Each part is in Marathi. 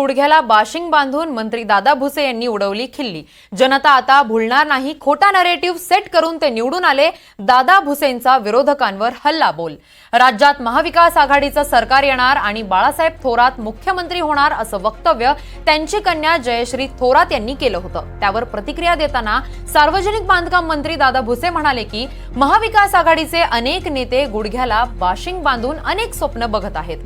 गुडघ्याला बाशिंग बांधून मंत्री दादा भुसे यांनी उडवली खिल्ली। जनता आता भुलणार नाही, खोटा नरेटिव्ह सेट करून ते निवडून आले। दादा भुसेंचा विरोधकांवर हल्ला बोल। राज्यात महाविकास आघाडीचं सरकार येणार आणि बाळासाहेब थोरात मुख्यमंत्री होणार असं वक्तव्य त्यांची कन्या जयश्री थोरात यांनी केलं होतं। त्यावर प्रतिक्रिया देताना सार्वजनिक बांधकाम मंत्री दादा भुसे म्हणाले की महाविकास आघाडीचे अनेक नेते गुडघ्याला बाशिंग बांधून अनेक स्वप्न बघत आहेत।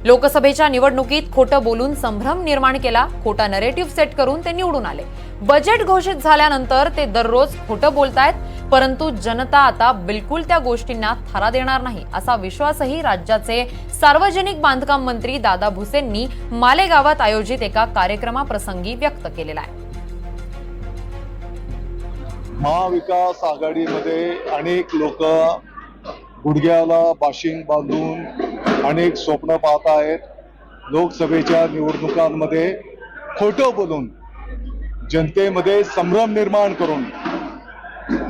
लोकसभेच्या निवडणुकीत खोटं बोलून संभ्रम निर्माण केला, खोटा नरेटिव्ह सेट करून ते निवडून आले। बजेट घोषित झाल्यानंतर ते दररोज खोटं बोलतायत, परंतु जनता आता बिलकुल त्या गोष्टींना थारा देणार नाही असा विश्वासही राज्याचे सार्वजनिक बांधकाम मंत्री दादा भुसेंनी मालेगावात आयोजित एका कार्यक्रमाप्रसंगी व्यक्त केलेला आहे। महाविकास आघाडीमध्ये अनेक लोक गुडघ्याला बाशिंग बांधून अनेक स्वप्न पाहत आहेत। लोकसभेच्या निवडणुकांमध्ये खोटं बोलून जनतेमध्ये संभ्रम निर्माण करून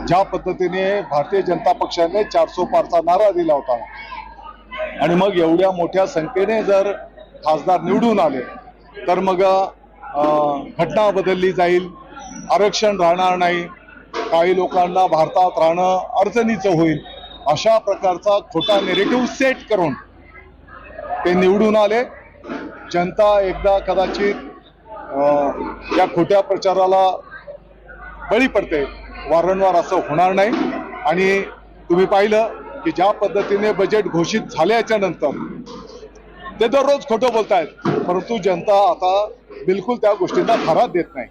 ज्या पद्धतीने भारतीय जनता पक्षाने 400 पारचा नारा दिला होता आणि मग एवढ्या मोठ्या संख्येने जर खासदार निवडून आले तर मग घटना बदलली जाईल, आरक्षण राहणार नाही, काही लोकांना भारतात राहणं अडचणीचं होईल, अशा प्रकारचा खोटा नेरेटिव्ह सेट करून ते निवडून आले। जनता एकदा कदाचित या खोट्या प्रचाराला बळी पडते, वारंवार असं होणार नाही। आणि तुम्ही पाहिलं की ज्या पद्धतीने बजेट घोषित झाल्याच्या नंतर ते दररोज खोटं बोलतायत, परंतु जनता आता बिलकुल त्या गोष्टींना थारा देत नाही।